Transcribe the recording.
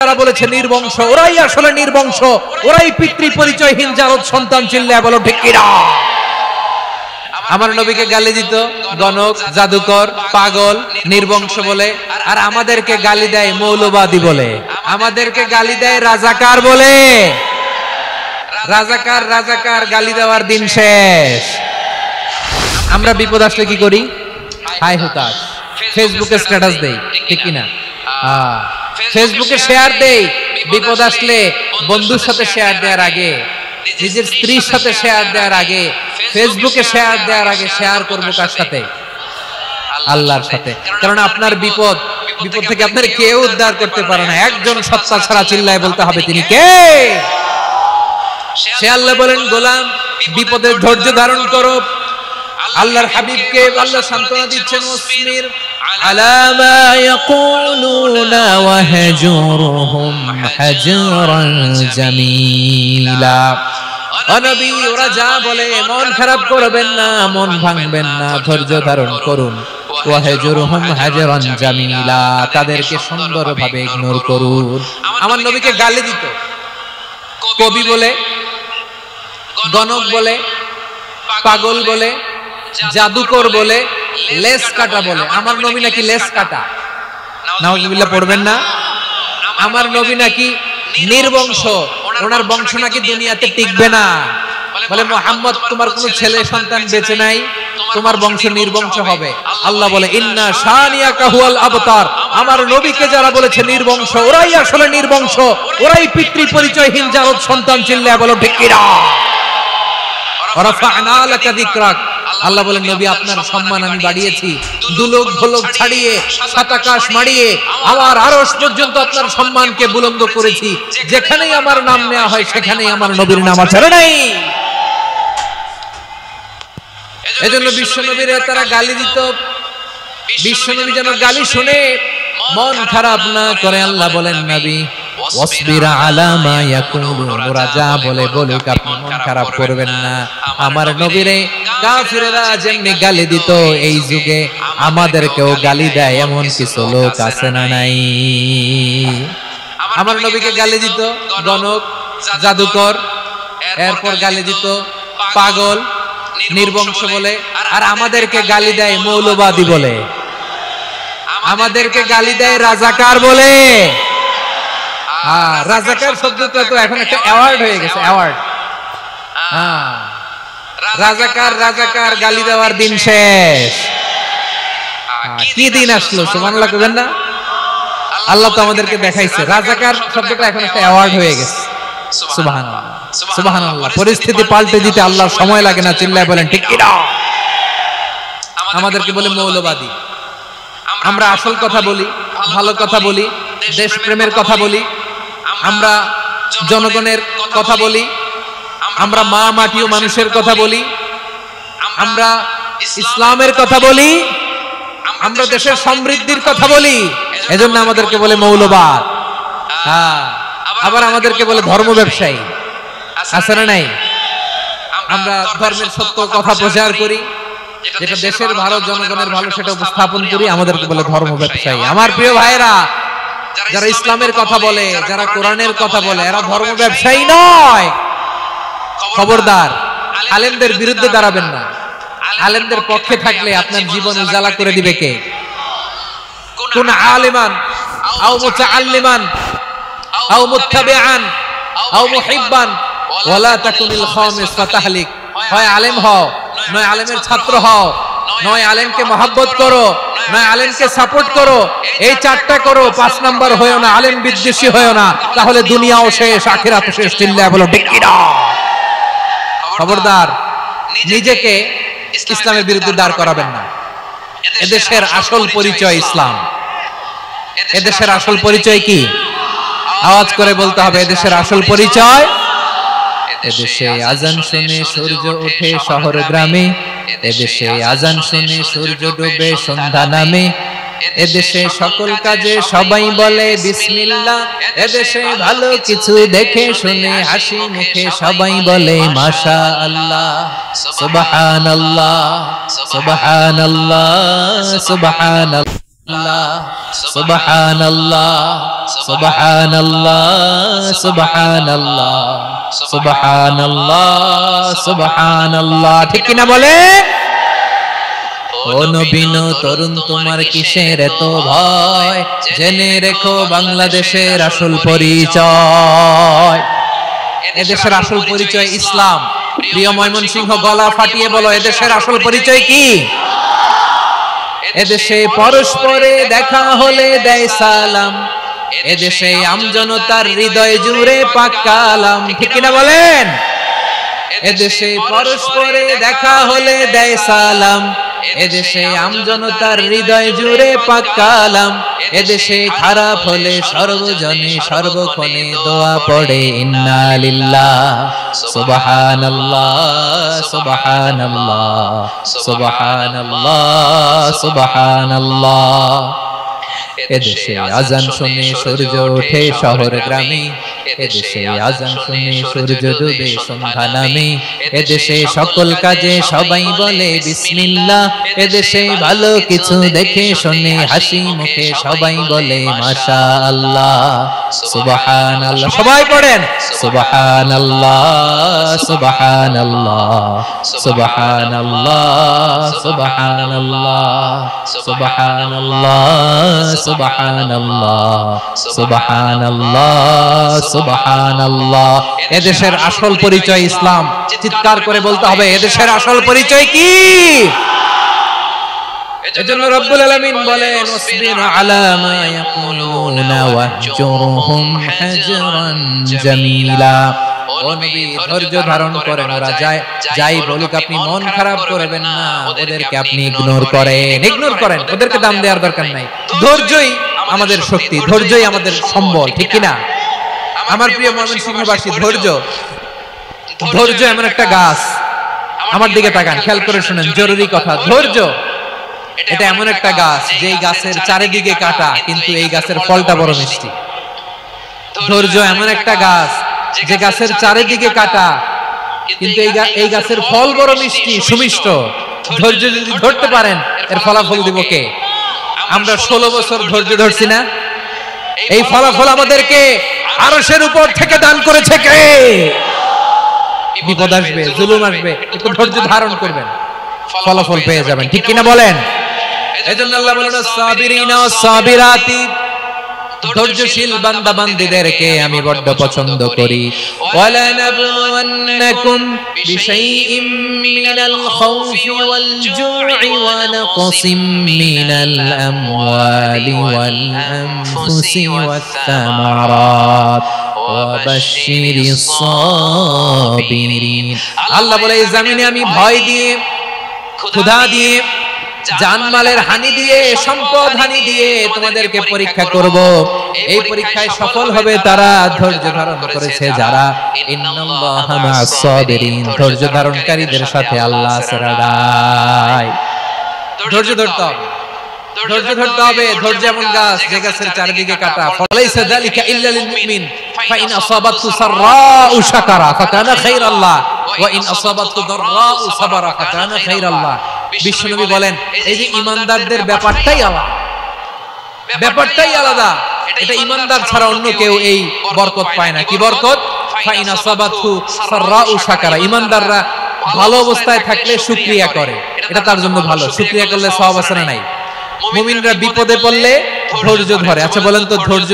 যারা বলেছে নির্বংশ, ওরাই আসলে নির্বংশ, ওরাই পিতৃ পরিচয়হীন জারদ সন্তান। চিল্লায় বলো ঠিক কিনা? আমার নবীকে গালি দিত গণক, জাদুকর, পাগল, নির্বংশ বলে, আর আমাদেরকে গালি দেয় মৌলবাদী বলে, আমাদেরকে গালি দেয় রাজাকার বলে। রাজাকার রাজাকার গালি দেওয়ার দিন শেষ। আমরা বিপদ আসলে কি করি? হাই হুতাশ, ফেসবুকে স্ট্যাটাস দেই, ঠিক কিনা? ফেসবুকে শেয়ার দেই। বিপদ আসলে বন্ধুর সাথে শেয়ার দেওয়ার আগে, নিজের স্ত্রীর সাথে শেয়ার দেওয়ার আগে, ফেসবুকে শেয়ার দেওয়ার আগে শেয়ার করবো কার সাথে? আল্লাহর সাথে। কারণ আপনার বিপদ থেকে আপনার কেউ উদ্ধার করতে পারে না, একজন সত্তা ছাড়া। চিল্লায় বলতে হবে তিনি কে? সে আল্লাহ বলেন, গোলাম বিপদের ধৈর্য ধারণ করো। আল্লাহর হাবিবকে আল্লাহ সান্ত্বনা দিচ্ছেন, ওয়াসবির আলা মা ইয়াকুলুনা ওয়াহজুরহুম হাজরান জামিলা। ও নবী, ওরা যা বলে মন খারাপ করবেন না, মন ভাঙবেন না, ধৈর্য ধারণ করুন। ওয়াহজুরহুম হাজরান জামিলা, তাদেরকে সুন্দরভাবে ইগনোর করুন। আমার নবীকে গালি দিত কবি বলে, গণক বলে, পাগল বলে, জাদুকর বলে, লেস কাটা বলে। আমার নবী নাকি লেস কাটা, নাউজুবিল্লাহ পড়বেন না। আমার নবী নাকি নির্বংশ, ওনার বংশ নাকি দুনিয়াতে টিকবে না। বলে মুহাম্মদ, তোমার কোনো ছেলে সন্তান বেঁচে নাই, তোমার বংশ নির্বংশ হবে। আল্লাহ বলে, ইন্না শানিয়াকা হুয়াল আবতার। আমার নবীকে যারা বলেছে নির্বংশ, ওরাই আসলে নির্বংশ, ওরাই পিতৃ পরিচয়হীন জারদ সন্তান। চিল্লায় বলো ঠিক কিনা? রাফা'না লাকা যিকরাক। আল্লাহ বলেন, নবী আপনার সম্মান আমি বাড়িয়েছি, দুলোক ভোলক ছাড়িয়ে, সাত আকাশ মাড়িয়ে, আমার আরশ পর্যন্ত আপনার সম্মানকে বুলন্দ করেছি। যেখানেই আমার নাম নেওয়া হয় সেখানেই আমার নবীর নাম আছে নাই। এজন্য বিশ্বনবীর তারা গালি দিত। বিশ্বনবী যেন গালি শুনে মন খারাপ না করে, আল্লাহ বলেন, নবী ওয়াসবির আলা মা ইয়াকুলুন, ওরা যা বলে বলুক, আপনি মন খারাপ করবেন না। আমার নবীরে কাফিররা যেমনি গালি দিত, এই যুগে আমাদেরকেও গালি দেয় এমন কিছু লোক আছে না নাই? আমার নবীকে গালি দিত গণক, জাদুকর, এরপর গালি দিত পাগল, নির্বংশ বলে, আর আমাদেরকে গালি দেয় মৌলবাদী বলে, আমাদেরকে গালি দেয় রাজাকার বলে। রাজাকার শব্দটা তো এখন একটা অ্যাওয়ার্ড হয়ে গেছে, অ্যাওয়ার্ড। রাজাকার রাজাকার গালি দেওয়ার দিন শেষ। কি দিন আসলো, সুবহানাল্লাহ কইবেন না? আল্লাহ তো আমাদেরকে দেখাইছে, রাজাকার শব্দটা এখন একটা অ্যাওয়ার্ড হয়ে গেছে। সুবহানাল্লাহ, সুবহানাল্লাহ। পরিস্থিতি পাল্টে দিতে আল্লাহর সময় লাগে না। চিল্লায় বলেন ঠিক কিনা? আমাদেরকে বলে মৌলবাদী। আমরা আসল কথা বলি, ভালো কথা বলি, দেশপ্রেমের কথা বলি, আমরা জনগণের কথা বলি, আমরা মা মাটি ও মানুষের কথা বলি, আমরা ইসলামের কথা বলি, আমরা দেশের সমৃদ্ধির কথা বলি। এজন্য আমাদেরকে বলে মৌলবাদ। আবার আমাদেরকে বলে ধর্ম ব্যবসায়ী। আছে না নাই? আমরা ধর্মের সত্য কথা প্রচার করি, যেটা দেশের ভালো, জনগণের ভালো, সেটা উপস্থাপন করি, আমাদেরকে বলে ধর্ম ব্যবসায়ী। আমার প্রিয় ভাইরা, যারা ইসলামের কথা বলে, যারা কোরআনের কথা বলে, এরা ধর্ম ব্যবসায়ী নয়। খবরদার, আলেমদের বিরুদ্ধে দাঁড়াবেন না। আলেমদের পক্ষে থাকলে আপনার জীবন উজালা করে দিবে কে? কোন আলিমান আও মুতাআল্লিমান আও মুত্তাবিআন আও মুহিব্বান ওয়ালা তাকুনিল খামিস ফাতাহলিক। হয় আলেম হও, নয় আলেমের ছাত্র হও, নয় আলেমকে মহব্বত করো, নয় আলেমকে সাপোর্ট করো। এই চারটা করো, 5 নাম্বার হয়ো না, আলেম বিদ্বেষী হয়ো না, তাহলে দুনিয়াও শেষ, আখিরাতও শেষ। চিল্লায় বলো ঠিক কিনা? খবরদার, নিজেকে ইসলামের বিরুদ্ধে দাঁড় করাবেন না। এদেশের আসল পরিচয় ইসলাম। এদেশের আসল পরিচয় কি? আওয়াজ করে বলতে হবে, এদেশের আসল পরিচয়। এদেশে আজান শুনে সূর্য ওঠে শহর গ্রামে, এদেশে আজান শুনে সূর্য ডুবে সন্ধ্যা নামে, এদেশে সকল কাজে সবাই বলে বিসমিল্লাহ, এদেশে ভালো কিছু দেখে শুনে হাসি মুখে সবাই বলে মাশাআল্লাহ, সুবহানাল্লাহ, সুবহানাল্লাহ, সুবহানাল্লাহ। সুবহানাল্লাহ সুবহানাল্লাহ সুবহানাল্লাহ সুবহানাল্লাহ সুবহানাল্লাহ ঠিক কি না বলে? ও নবীন তরুণ তোমার কিসের এত ভয়, জেনে রেখো বাংলাদেশের আসল পরিচয়। এদেশের আসল পরিচয় ইসলাম। প্রিয় ময়মনসিংহ গলা ফাটিয়ে বলো, এদেশের আসল পরিচয় কি? এদেশে পরস্পরে দেখা হলে দেয় সালাম, এদেশে আমজনতার হৃদয় জুড়ে পাক কালাম ঠিক কিনা বলেন? এদেশে পরস্পরে দেখা হলে দেয় সালাম, এদেশে আমজনতার হৃদয় জুড়ে পাক কালাম, এদেশে খারাপ হলে সর্বজনে সর্বক্ষণে দোয়া পড়ে ইন্না লিল্লাহ সুবহানাল্লাহ সুবহানাল্লাহ সুবহানাল্লাহ সুবহানাল্লাহ। এদেশে আজান শুনে সূর্য ওঠে শহর গ্রামে, এদেশে আজান শুনে সূর্য ডুবে সন্ধ্যা নামে, এদেশে সকল কাজে সবাই বলে বিসমিল্লাহ, এদেশে ভালো কিছু দেখে শুনে হাসি মুখে সবাই বলে মাশাআল্লাহ সুবহানাল্লাহ। সবাই পড়েন সুবহানাল্লাহ সুবহানাল্লাহ সুবহানাল্লাহ সুবহানাল্লাহ সুবহানাল্লাহ সুবহানাল্লাহ সুবহানাল্লাহ সুবহানাল্লাহ। এদেশের আসল পরিচয় ইসলাম। চিৎকার করে বলতে হবে, এদেশের আসল পরিচয় কি? এজন্য রব্বুল আলামিন বলেন ওয়াসবির আলা মা ইয়াকুলুনা ওয়াহজুরহুম হাজরান জামিলা। ও নবী ধৈর্য ধারণ করেন, ওরা যাই বলুক আপনি মন খারাপ করবেন না, ওদেরকে আপনি ইগনোর করেন, ওদেরকে দাম দেওয়ার দরকার নাই। ধৈর্যই আমাদের শক্তি, ধৈর্যই আমাদের সম্বল ঠিক কি না? আমার প্রিয় ময়মনসিংহবাসী, ধৈর্য এমন একটা গাছ, আমার দিকে তাকান, খেয়াল করে শুনেন, জরুরি কথা। ধৈর্য এটা এমন একটা গাছ যেই গাছের চারিদিকে কাটা, কিন্তু এই গাছের ফলটা বড় মিষ্টি। ধৈর্য এমন একটা গাছ যে গাছের চারিদিকে কাটা, কিন্তু এই গাছের ফল বড় মিষ্টি সুমিষ্ট। ধৈর্য যদি ধরতে পারেন, এর ফলাফল দিব কে? আমরা 16 বছর ধৈর্য ধরছি না? এই ফলাফল আমাদেরকে আরশের উপর থেকে দান করেছে কে? বিপদ আসবে, জুলুম আসবে, একটু ধৈর্য ধারণ করবেন, ফলাফল পেয়ে যাবেন ঠিক কিনা বলেন? এজন্য আল্লাহ বলেন সাবিরিনা সাবিরাতি, ধৈর্যশীল বান্দা বান্দীদেরকে আমি বড় পছন্দ করি। ওয়ালা নাবলুওয়ান্নাকুম বিশাইইম মিনাল খাউফি ওয়াল জু'i ওয়া নাকসিম মিনাল আমওয়ালি ওয়াল আনফুসি ওয়াস সামারাত ওয়া বাশশিরিস সাবিরিন। আল্লাহ বলে এই জমিনে আমি ভয় দিয়ে, ক্ষুধা দিয়ে, জানমালের হানি দিয়ে, সম্পদ হানি দিয়ে তোমাদেরকে পরীক্ষা করব। এই পরীক্ষায় সফল হবে তারা ধৈর্য ধারণ করেছে যারা। ইন্নাল্লাহা মা'আস সাবিরিন, ধৈর্য ধারণকারীদের সাথে আল্লাহ আছে। ধৈর্য ধরতে হবে, ধৈর্য ধরতে হবে। ধৈর্য এমন গাছ যে গাছের চারিদিকে কাটা। ফালাইসা যালিকা ইল্লা লিল মুমিন ফাইন আসাবাতহু সাররাউ শাকারা ফাকানা খাইরাল্লাহ ওয়া ইন আসাবাতহু দাররাউ সাবারা ফাকানা খাইরাল্লাহ। বিশ্বনবী বলেন এই যে ইমানদারদের ব্যাপারটাই আলাদা, এটা ইমানদার ছাড়া অন্য কেউ এই বরকত পায় না। কি বরকত? ফাইন আসাবাতহু সাররাউ শাকারা। ইমানদাররা ভালো অবস্থায় থাকলে শুকরিয়া করে, এটা তার জন্য ভালো। শুকরিয়া করলে সওয়াব আছে না নাই? মুমিনরা বিপদে পড়লে ধৈর্য ধরে। আচ্ছা বলেন তো, ধৈর্য